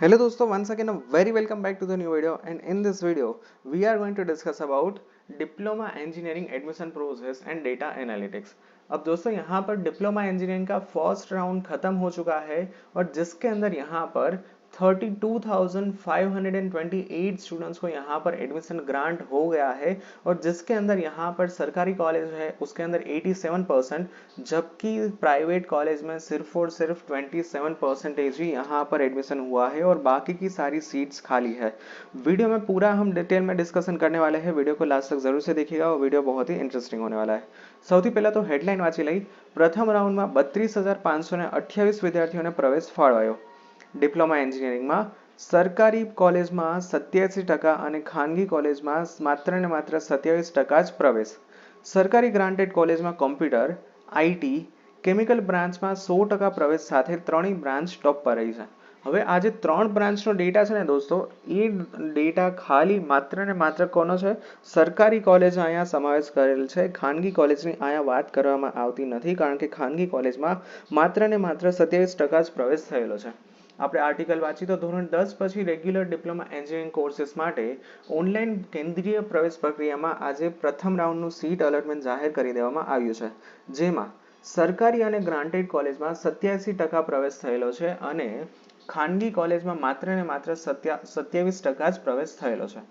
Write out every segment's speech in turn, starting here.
Hello दोस्तों, once again a very welcome back to the new video, and in this video we are going to discuss about diploma engineering admission process and data analytics. अब दोस्तों यहाँ पर diploma engineering का first round खत्म हो चुका है और जिसके अंदर यहाँ पर 32,528 स्टूडेंट्स को यहाँ पर एडमिशन ग्रांट हो गया है और जिसके अंदर यहाँ पर सरकारी कॉलेज है उसके अंदर 87%, जबकि प्राइवेट कॉलेज में सिर्फ और सिर्फ 27% ही यहाँ पर एडमिशन हुआ है और बाकी की सारी सीट्स खाली है। वीडियो में पूरा हम डिटेल में डिस्कशन करने वाले हैं, वीडियो को लास्ट तक जरूर से देखिएगा और वीडियो बहुत ही इंटरेस्टिंग होने वाला है। સૌથી પહેલા તો હેડલાઇન વાંચી લઈ। પ્રથમ રાઉન્ડમાં 32,528 વિદ્યાર્થીઓને પ્રવેશ ફાળવાયો। ડિપ્લોમા એન્જિનિયરિંગમાં સરકારી કોલેજમાં 87% અને ખાનગી કોલેજમાં માત્ર ને માત્ર 27% જ પ્રવેશ। સરકારી ગ્રાન્ટેડ કોલેજમાં કોમ્પ્યુટર, આઈટી, કેમિકલ બ્રાન્ચમાં 100% પ્રવેશ સાથે ત્રણેય બ્રાન્ચ ટોપ પર રહી છે। હવે આ જે ત્રણ બ્રાન્ચનો ડેટા છે ને દોસ્તો, એ ડેટા ખાલી માત્ર ને માત્ર કોનો છે? સરકારી કોલેજ અહીંયા સમાવેશ કરેલ છે, ખાનગી કોલેજની અહીંયા વાત કરવામાં આવતી નથી, કારણ કે ખાનગી કોલેજમાં માત્ર ને માત્ર 27% જ પ્રવેશ થયેલો છે। આપણે આર્ટિકલ વાંચી તો ધોરણ 10 પછી રેગ્યુલર ડિપ્લોમા એન્જિનિયરિંગ કોર્सेस માટે ઓનલાઈન કેન્દ્રીય પ્રવેશ પ્રક્રિયામાં આજે પ્રથમ રાઉન્ડનું સીટ અલોટમેન્ટ જાહેર કરી દેવામાં આવ્યું છે, જેમાં સરકારી અને ગ્રાન્ટેડ કોલેજમાં 87% પ્રવેશ થયેલો છે અને ખાનગી કોલેજમાં માત્ર ને માત્ર 27% જ પ્રવેશ થયેલો છે।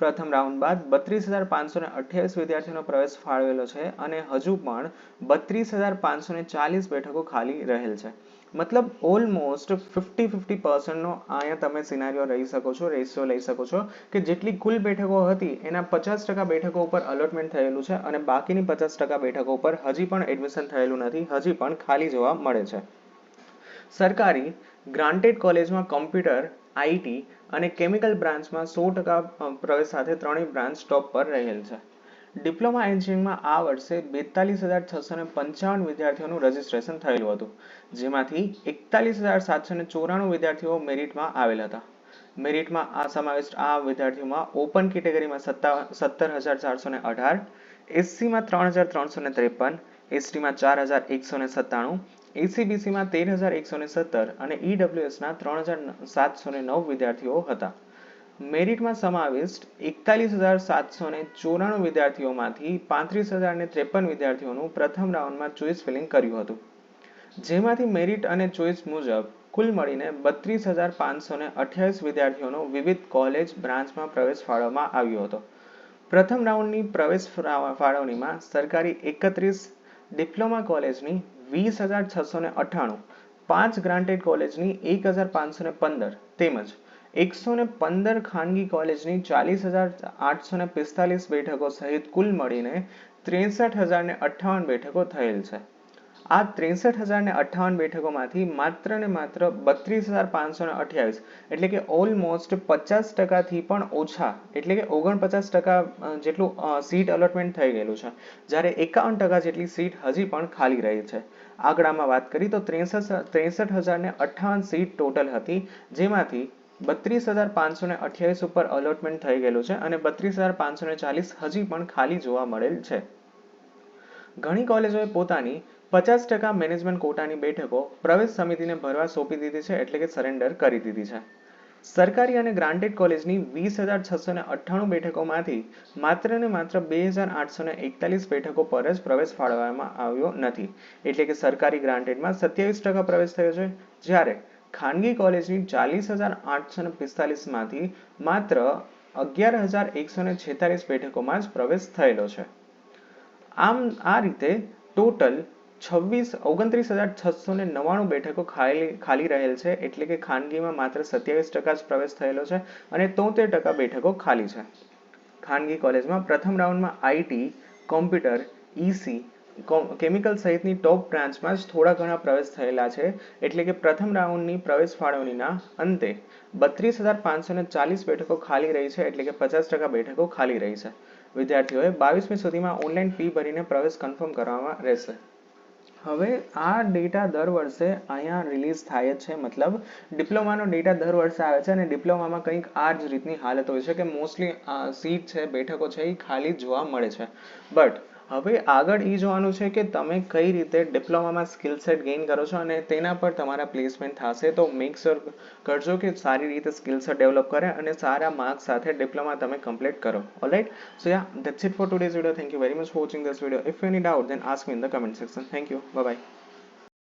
પ્રથમ રાઉન્ડ બાદ 32,528 વિદ્યાર્થીઓનો પ્રવેશ ફાળવેલો છે અને હજુ પણ 32,540 બેઠકો ખાલી રહેલ છે। મતલબ ઓલમોસ્ટ 50-50% નો અહીંયા તમે સિનારીઓ રહી શકો છો, રેશિયો લઈ શકો છો કે જેટલી કુલ બેઠકો હતી એના 50% બેઠકો ઉપર અલોટમેન્ટ થયેલું છે અને બાકીની 50% બેઠકો ઉપર હજી પણ એડમિશન થયેલું નથી, હજી પણ ખાલી જોવા મળે છે। સરકારી ગ્રાન્ટેડ કોલેજમાં કોમ્પ્યુટર, આઈટી અને કેમિકલ બ્રાન્ચમાં 100% પ્રવેશ સાથે ત્રણેય બ્રાન્ચ ટોપ પર રહેલ છે। ડિપ્લોમા એન્જિનિયરિંગમાં આ વર્ષે 42,655 વિદ્યાર્થીઓનું રજીસ્ટ્રેશન થયેલું હતું, જેમાંથી 41,794 વિદ્યાર્થીઓ મેરિટમાં આવેલ હતા। મેરિટમાં આ સમાવિષ્ટ આ વિદ્યાર્થીઓમાં ઓપન કેટેગરીમાં 17,418, એસસીમાં 3,353, એસટીમાં 4,197, એસીબીસીમાં 13,117 અને ઈડબ્લ્યુએસના 3,709 વિદ્યાર્થીઓ હતા। મેરિટમાં સમાવિષ્ટ 41,794 વિદ્યાર્થીઓમાંથી 35,053 વિદ્યાર્થીઓનું પ્રથમ રાઉન્ડમાં ચોઇસ ફિલિંગ કર્યું હતું, જેમાંથી મેરિટ અને ચોઇસ મુજબ કુલ મળીને 32,528 વિદ્યાર્થીઓનો વિવિધ કોલેજ બ્રાન્ચમાં પ્રવેશ ફાળવવામાં આવ્યો હતો। પ્રથમ રાઉન્ડની પ્રવેશ ફાળવણીમાં સરકારી 31, ડિપ્લોમા કોલેજની 20,698, 5 ગ્રાન્ટેડ કોલેજની 1,515 તેમજ 115 ખાનગી કોલેજની 40,845 બેઠકો સહિત કુલ મળીને 63,058 બેઠકો થયેલ છે। આ 63,058 બેઠકોમાંથી માત્ર ને માત્ર 32,528 એટલે કે ઓલમોસ્ટ 50% થી પણ ઓછા એટલે કે 49% જેટલું સીટ અલોટમેન્ટ થઈ ગયેલું છે, જ્યારે 51% જેટલી સીટ હજી પણ ખાલી રહી છે। આંકડામાં વાત કરી તો 63,058 સીટ ટોટલ હતી, જેમાંથી 32,528 ઉપર અલોટમેન્ટ થઈ ગયેલું છે અને 32,540 હજી પણ ખાલી જોવા મળેલ છે। ઘણી કોલેજોએ પોતાની 50% મેનેજમેન્ટ કોટાની બેઠકો પ્રવેશ સમિતિને ભરવા સોંપી દીધી છે, એટલે કે સરેન્ડર કરી દીધી છે। સરકારી અને ગ્રાન્ટેડ કોલેજની 20,698 બેઠકોમાંથી માત્ર ને માત્ર 2,841 બેઠકો પર જ પ્રવેશ ફાળવવામાં આવ્યો નથી, એટલે કે સરકારી ગ્રાન્ટેડમાં 27% પ્રવેશ થયો છે, જ્યારે ખાનગી કોલેજની 40,845 માંથી માત્ર 11,146 બેઠકોમાં જ પ્રવેશ થયેલો છે। આમ આ રીતે ટોટલ 29,699 બેઠકો ખાલી રહેલ છે, એટલે કે ખાનગીમાં માત્ર 27% જ પ્રવેશ થયેલો છે અને 73% બેઠકો ખાલી છે। ખાનગી કોલેજમાં પ્રથમ રાઉન્ડમાં આઈટી, કોમ્પ્યુટર, ઈસી, કેમિકલ સહિતની ટોપ બ્રાન્ચમાં જ થોડા ઘણા પ્રવેશ થયેલા છે, એટલે કે પ્રથમ રાઉન્ડની પ્રવેશ ફાળવણીના અંતે 32,540 બેઠકો ખાલી રહી છે, એટલે કે 50% બેઠકો ખાલી રહી છે। વિદ્યાર્થીઓએ 22મી સુધીમાં ઓનલાઈન ફી ભરીને પ્રવેશ કન્ફર્મ કરવામાં રહેશે। હવે આ ડેટા દર વર્ષે અહીંયા રિલીઝ થાય છે, મતલબ ડિપ્લોમાનો ડેટા દર વર્ષે આવે છે અને ડિપ્લોમામાં કંઈક આ જ રીતની હાલત હોય છે કે મોસ્ટલી સીટ છે, બેઠકો છે, એ ખાલી જોવા મળે છે। બટ હવે આગળ એ જોવાનું છે કે તમે કઈ રીતે ડિપ્લોમામાં સ્કિલ સેટ ગેઇન કરો છો અને તેના પર તમારા પ્લેસમેન્ટ થશે. તો મેક શ્યોર કરજો કે સારી રીતે સ્કિલ સેટ ડેવલપ કરે અને સારા માર્ક્સ સાથે ડિપ્લોમા તમે કમ્પ્લીટ કરો. All right, so yeah, that's it for today's video. Thank you very much for watching this video. If you any doubt, then ask me in the comment section. Thank you. Bye bye.